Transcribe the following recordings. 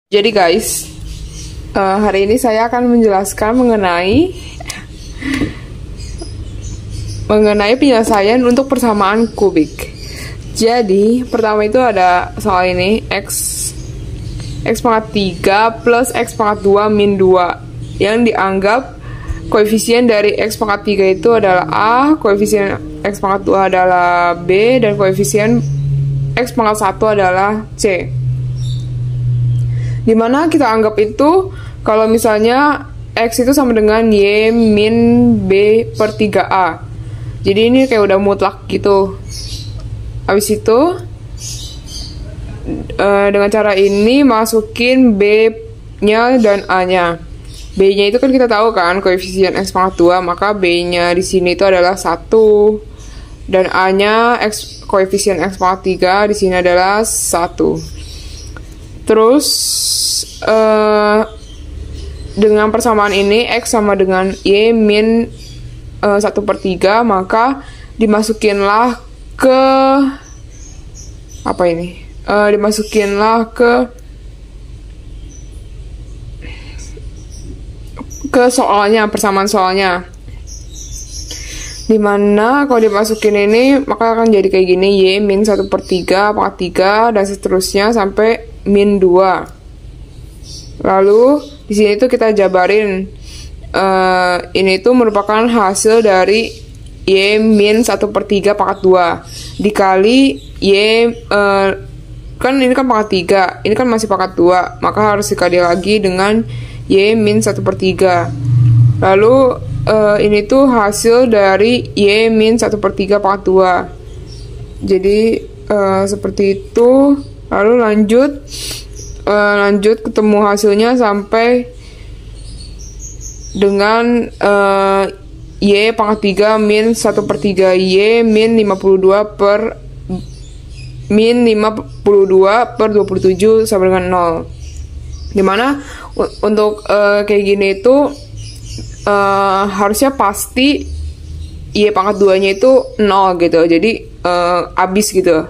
Jadi guys, hari ini saya akan menjelaskan mengenai penyelesaian untuk persamaan kubik. Jadi pertama itu ada soal ini x pangkat 3 plus x pangkat 2 min 2 yang dianggap koefisien dari x pangkat 3 itu adalah A, koefisien x pangkat 2 adalah B, dan koefisien x pangkat 1 adalah C. Dimana kita anggap itu kalau misalnya x itu sama dengan y min b per 3a. Jadi ini kayak udah mutlak gitu. Habis itu dengan cara ini masukin b-nya dan a-nya. B-nya itu kan kita tahu kan koefisien x pangkat 2, maka b-nya di sini itu adalah 1 dan a-nya koefisien x pangkat 3 di sini adalah 1. Terus dengan persamaan ini x sama dengan y min 1/3, maka dimasukinlah ke soalnya, persamaan soalnya. Dimana kalau dimasukin ini maka akan jadi kayak gini, y min 1/3 pangkat 3 dan seterusnya sampai min 2. Lalu di sini tuh kita jabarin ini tuh merupakan hasil dari y min 1/3 pangkat 2 dikali y kan ini kan pangkat 3, ini kan masih pangkat 2, maka harus dikali lagi dengan y min 1/3. Lalu ini tuh hasil dari y min 1/3 pangkat 2. Jadi seperti itu. Lalu lanjut ketemu hasilnya sampai dengan y pangkat 3 min 1/3 y min 52 per 27 sama dengan 0. Dimana untuk kayak gini itu harusnya pasti y pangkat 2-nya itu 0 gitu. Jadi habis gitu.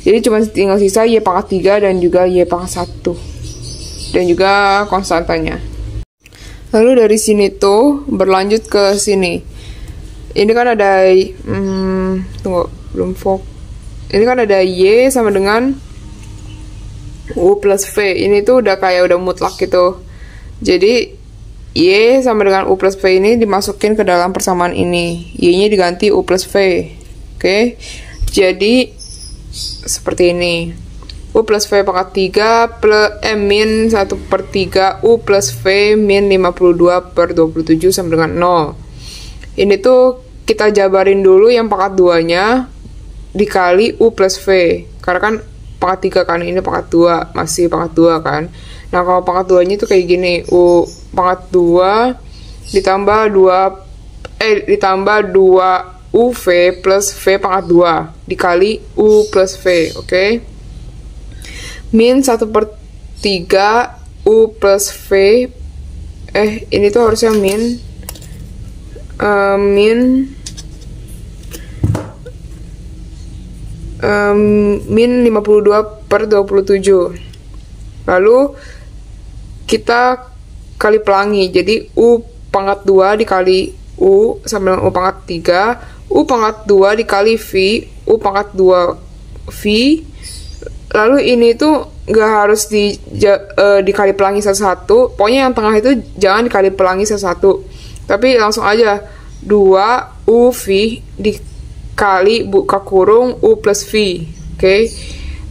Jadi cuma tinggal sisa y pangkat 3 dan juga y pangkat 1 dan juga konstantanya. Lalu dari sini tuh berlanjut ke sini. Ini kan ada ini kan ada y sama dengan u plus v. Ini tuh udah kayak udah mutlak gitu. Jadi y sama dengan u plus v ini dimasukin ke dalam persamaan ini. Y-nya diganti u plus v. Oke. Jadi seperti ini, u plus v pangkat 3 plus min 1/3 u plus v min 52/27 sama dengan 0. Ini tuh kita jabarin dulu yang pangkat 2-nya dikali u plus v, karena kan pangkat 3 kan, ini pangkat 2, masih pangkat 2 kan. Nah kalau pangkat 2-nya itu kayak gini, u pangkat 2 ditambah 2 uv plus v pangkat 2 dikali u plus v, oke? Min 1/3 u plus v, ini tuh harusnya min 52/27. Lalu kita kali pelangi, jadi u pangkat 2 dikali u sama dengan u pangkat 3, u pangkat 2 dikali v, u pangkat 2 v. Lalu ini tuh nggak harus dikali pelangi satu-satu, pokoknya yang tengah itu jangan dikali pelangi satu-satu, tapi langsung aja 2 u v dikali buka kurung u plus v, oke?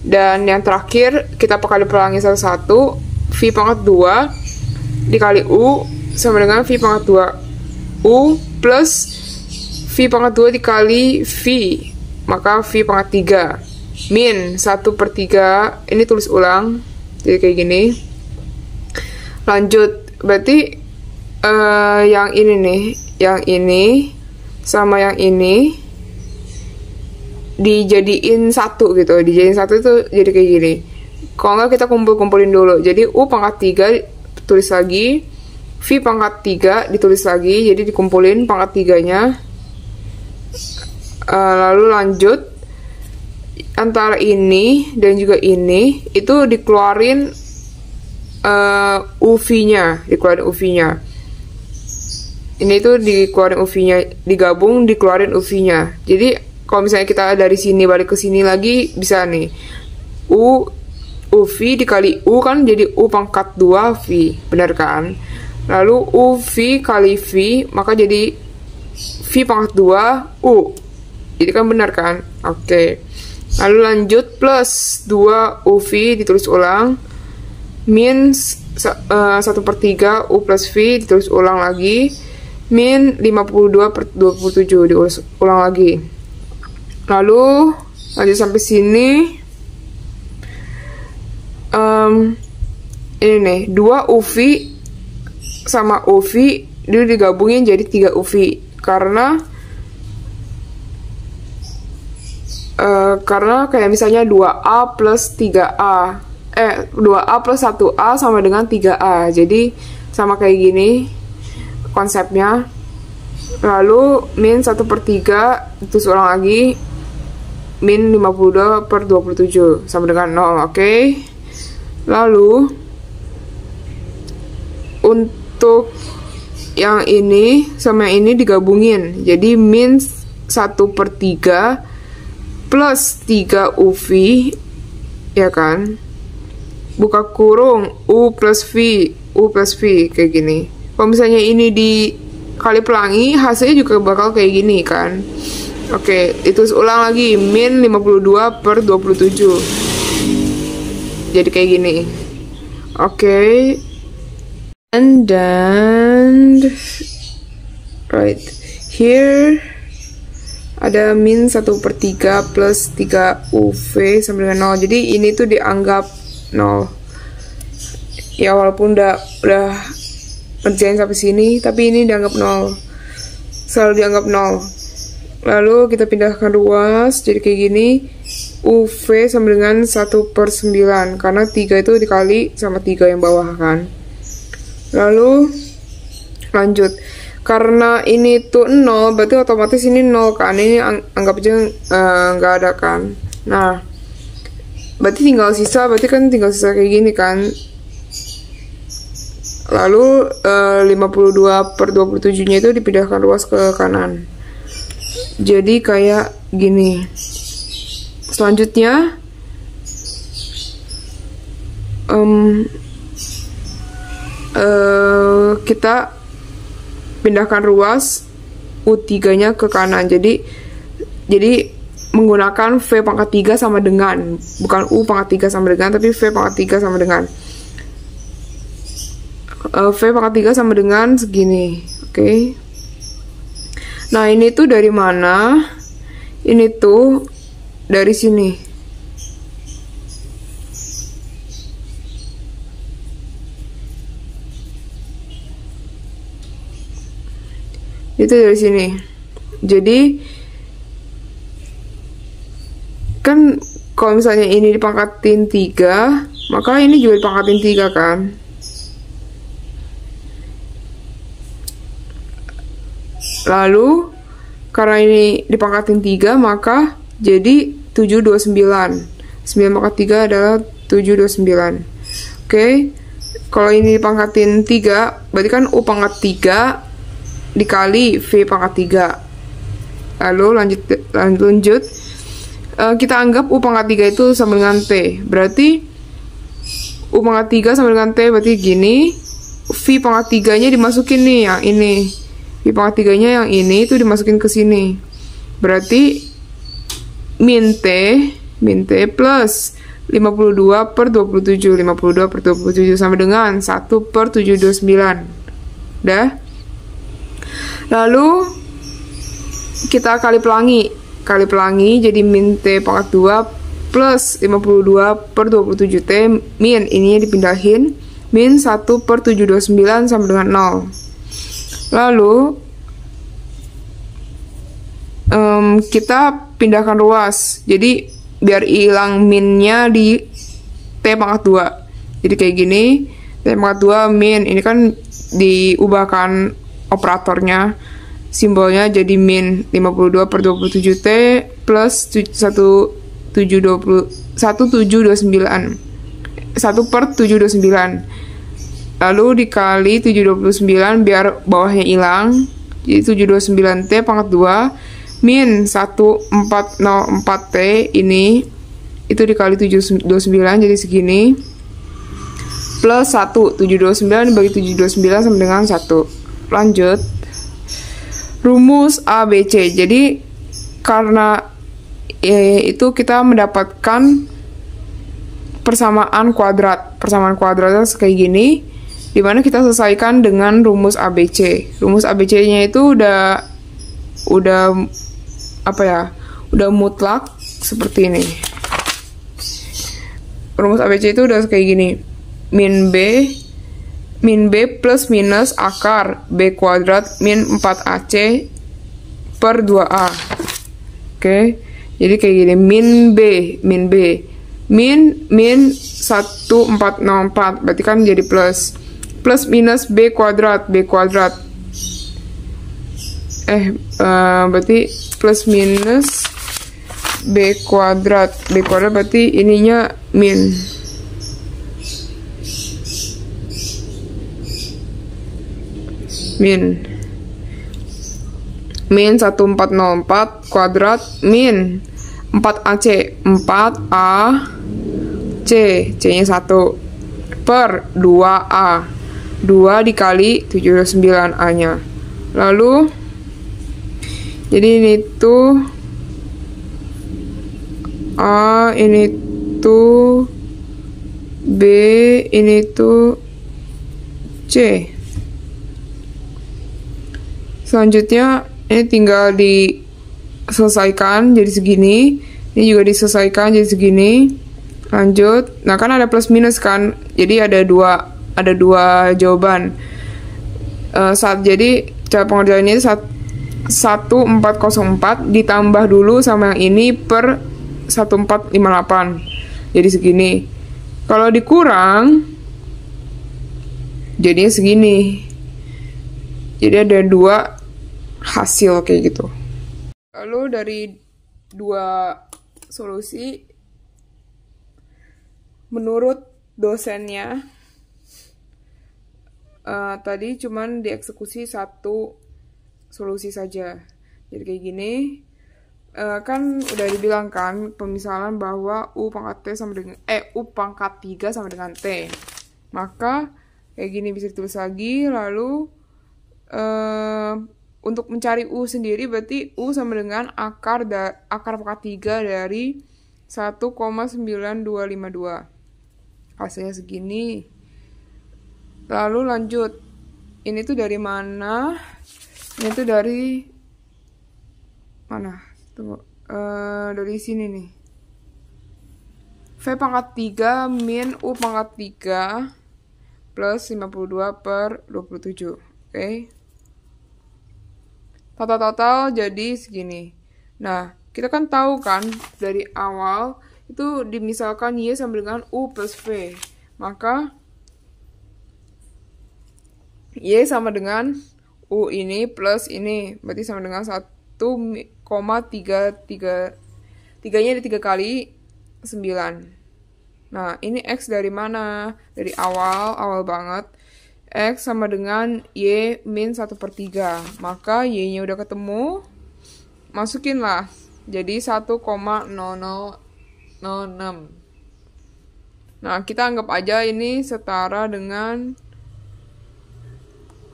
Dan yang terakhir kita kali pelangi satu-satu, v pangkat 2 dikali u sama dengan v pangkat 2 u plus v pangkat 2 dikali v, maka v pangkat 3 min 1/3. Ini tulis ulang jadi kayak gini. Lanjut, berarti yang ini nih, yang ini sama yang ini dijadiin satu gitu, dijadiin satu itu jadi kayak gini. Kalau nggak kita kumpulin dulu, jadi u pangkat 3 tulis lagi, v pangkat 3 ditulis lagi, jadi dikumpulin pangkat 3-nya. Lalu lanjut antara ini dan juga ini itu dikeluarin UV-nya, dikeluarin UV-nya. Ini tuh dikeluarin UV-nya, digabung dikeluarin UV-nya. Jadi kalau misalnya kita dari sini balik ke sini lagi, bisa nih UV dikali U kan jadi U pangkat 2 V, benar kan? Lalu UV kali V, maka jadi V pangkat 2 U. Jadi kan benar kan? Oke. Lalu lanjut plus 2 UV ditulis ulang, min 1/3 U plus V ditulis ulang lagi, min 52/27 diulang ulang lagi. Lalu lanjut sampai sini. Ini nih 2 UV sama UV dia digabungin jadi 3 UV karena kayak misalnya 2A plus 3A 2A plus 1A sama dengan 3A, jadi sama kayak gini konsepnya. Lalu min 1/3 terus ulang lagi, min 52/27 sama dengan 0. Oke. Lalu untuk yang ini sama yang ini digabungin jadi min 1/3 plus 3 UV, ya kan, buka kurung U plus V kayak gini. Kalau misalnya ini dikali pelangi hasilnya juga bakal kayak gini kan. Oke, itu ulang lagi, min 52/27 jadi kayak gini. Oke. And then right here ada min 1/3 plus 3 UV sama dengan 0. Jadi ini tuh dianggap 0. Ya walaupun udah ngerjain sampai sini, tapi ini dianggap 0. Selalu dianggap 0. Lalu kita pindahkan ruas jadi kayak gini. UV sama dengan 1/9 karena 3 itu dikali sama 3 yang bawah kan. Lalu lanjut. Karena ini tuh 0, berarti otomatis ini 0 kan. Ini anggap aja nggak ada kan. Nah, berarti kan tinggal sisa kayak gini kan. Lalu 52/27 nya itu dipindahkan ruas ke kanan. Jadi kayak gini. Selanjutnya kita pindahkan ruas U3 nya ke kanan. Jadi menggunakan V pangkat 3 sama dengan, bukan U pangkat 3 sama dengan, tapi V pangkat 3 sama dengan. V pangkat 3 sama dengan segini. Oke. Nah, ini tuh dari mana? Ini tuh dari sini. Itu dari sini. Jadi kan kalau misalnya ini dipangkatin 3, maka ini juga dipangkatin 3 kan. Lalu karena ini dipangkatin 3, maka jadi 729. 9 pangkat 3 adalah 729. Oke. Kalau ini dipangkatin 3, berarti kan U pangkat 3 dikali V pangkat 3. Lalu lanjut. Kita anggap U pangkat 3 itu sama dengan T. Berarti U pangkat 3 sama dengan T, berarti gini. V pangkat 3 nya dimasukin nih yang ini. V pangkat 3 nya yang ini itu dimasukin ke sini. Berarti min T plus 52/27. 52/27 sama dengan 1/729. Dah. Lalu kita kali pelangi jadi min T pangkat 2 plus 52/27 T, min ininya dipindahin, min 1/729 sama dengan 0. Lalu kita pindahkan ruas, jadi biar hilang minnya di T pangkat 2. Jadi kayak gini, T pangkat 2 min, ini kan diubahkan operatornya, simbolnya jadi min 52/27 T plus 1/729. lalu dikali 729 biar bawahnya hilang. Jadi 729T pangkat 2 min 1404T ini itu dikali 729 jadi segini. Plus 1, 729 dibagi 729 sama dengan 1. Lanjut. Rumus ABC. Jadi karena itu kita mendapatkan persamaan kuadrat. Persamaan kuadratnya kayak gini. Dimana kita selesaikan dengan rumus ABC. Rumus ABC-nya itu udah apa ya? Udah mutlak seperti ini. Rumus ABC itu udah kayak gini. Min B plus minus akar B kuadrat min 4AC per 2A. Oke. Jadi kayak gini. Min B. Min 1404. Berarti kan jadi plus. Plus minus B kuadrat. Berarti plus minus B kuadrat berarti ininya min. Min 1404 kuadrat min 4AC 4AC C-nya 1 per 2A 2 dikali 79A-nya. Lalu jadi ini tuh A, ini tuh B, ini tuh C. Selanjutnya ini tinggal diselesaikan jadi segini. Ini juga diselesaikan jadi segini. Lanjut. Nah, kan ada plus minus kan. Jadi ada dua jawaban. Jadi cara pengerjaannya itu 1404 ditambah dulu sama yang ini per 1458. Jadi segini. Kalau dikurang jadinya segini. Jadi ada dua hasil kayak gitu. Lalu dari dua solusi menurut dosennya tadi cuman dieksekusi satu solusi saja. Jadi kayak gini. Kan udah dibilang kan pemisalan bahwa U pangkat T sama dengan U pangkat 3 sama dengan T. Maka kayak gini bisa ditulis lagi. Lalu untuk mencari U sendiri berarti U sama dengan akar pangkat 3 dari 1,9252. Hasilnya segini. Lalu lanjut. Ini tuh dari mana? Ini tuh dari mana? Tunggu. Dari sini nih. V pangkat 3 min U pangkat 3 plus 52 per 27. Oke. Total jadi segini. Nah, kita kan tahu kan dari awal itu dimisalkan Y sama dengan U plus V. Maka Y sama dengan U ini plus ini. Berarti sama dengan 1,33. 3-nya di 3 kali 9. Nah, ini X dari mana? Dari awal banget. X sama dengan Y min 1/3. Maka Y-nya udah ketemu. Masukinlah. Jadi 1,0006. Nah, kita anggap aja ini setara dengan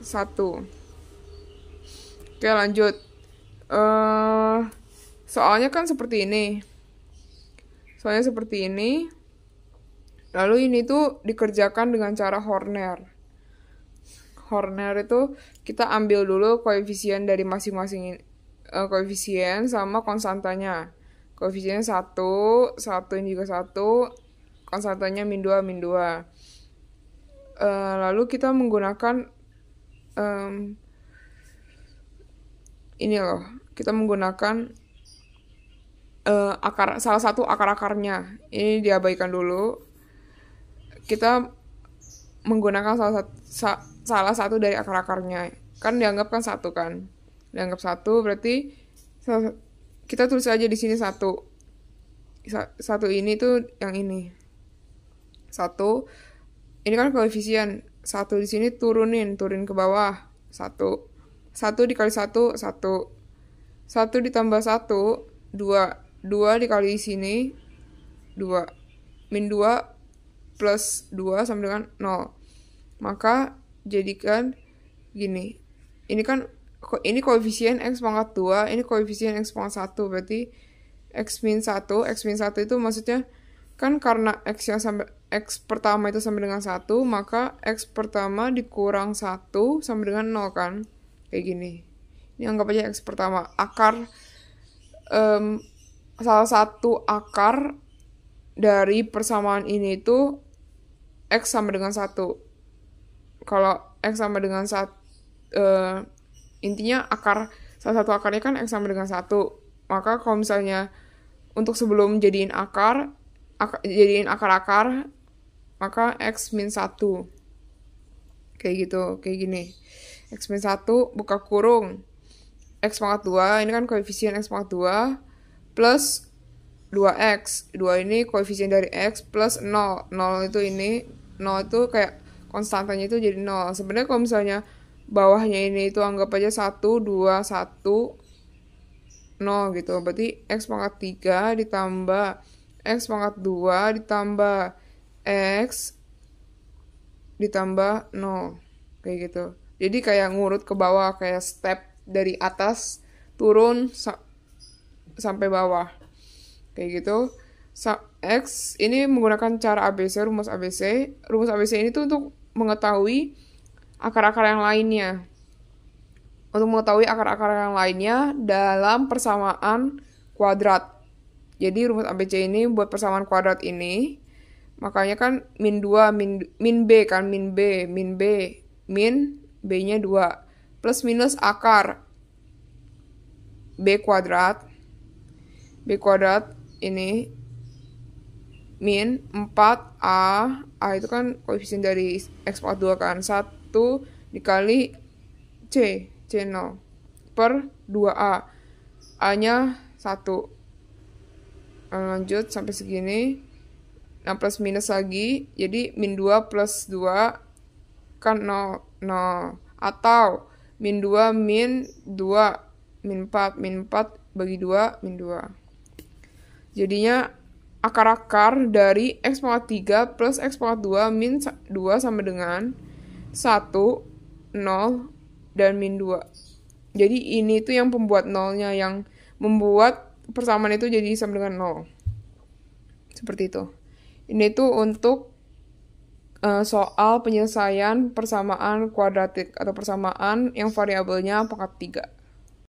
1. Oke, lanjut. Soalnya kan seperti ini. Lalu ini tuh dikerjakan dengan cara Horner. Horner itu kita ambil dulu koefisien dari masing-masing koefisien sama konstantanya. Koefisiennya 1 ini juga 1, konstantanya min 2. Lalu kita menggunakan ini loh, kita menggunakan salah satu akar-akarnya. Ini diabaikan dulu. Kita menggunakan salah satu dari akar-akarnya. Kan dianggap kan 1 kan. Dianggap 1 berarti kita tulis aja di sini 1. 1 ini tuh yang ini. 1 ini kan koefisien 1 di sini turunin ke bawah. 1. 1 dikali 1, 1. 1 ditambah 1, 2. 2 dikali sini, 2. Min 2 plus 2 sama dengan 0. Maka jadikan gini. Ini koefisien X pangkat 2, ini koefisien X pangkat 1. Berarti X min 1 itu maksudnya kan karena X pertama itu sama dengan 1, maka X pertama dikurang 1 sama dengan 0 kan. Kayak gini. Ini anggap aja X pertama. Salah satu akar dari persamaan ini itu X sama dengan 1. Kalau X sama dengan 1, intinya salah satu akarnya kan X sama dengan 1. Maka kalau misalnya untuk sebelum jadiin akar-akar, maka X min 1. Kayak gitu, kayak gini. X min 1 buka kurung. X pangkat 2, ini kan koefisien X pangkat 2, plus 2X. 2 ini koefisien dari X plus 0. 0 itu ini, 0 itu kayak konstantanya itu jadi 0. Sebenarnya kalau misalnya bawahnya ini itu anggap aja 1, 2, 1, 0 gitu. Berarti X pangkat 3 ditambah X pangkat 2 ditambah X ditambah 0. Kayak gitu. Jadi kayak ngurut ke bawah, kayak step dari atas turun sampai bawah. Kayak gitu. X ini menggunakan cara ABC, rumus ABC. Rumus ABC ini tuh untuk mengetahui akar-akar yang lainnya. Untuk mengetahui akar-akar yang lainnya dalam persamaan kuadrat. Jadi rumus ABC ini buat persamaan kuadrat ini, makanya kan min 2, min B kan, min B-nya 2. Plus minus akar B kuadrat ini min 4A. A itu kan koefisien dari X pangkat 2 kan, 1 dikali C0 per 2A. A-nya 1. Lanjut sampai segini. Nah, plus minus lagi. Jadi min 2 plus 2 kan 0. Atau min 2 min 2 min 4 bagi 2 min 2. Jadinya akar-akar dari X pangkat 3 plus X pangkat 2 min 2 sama dengan 1, 0, dan min 2. Jadi ini tuh yang pembuat nolnya, yang membuat persamaan itu jadi sama dengan 0. Seperti itu. Ini tuh untuk soal penyelesaian persamaan kuadratik atau persamaan yang variabelnya pangkat 3.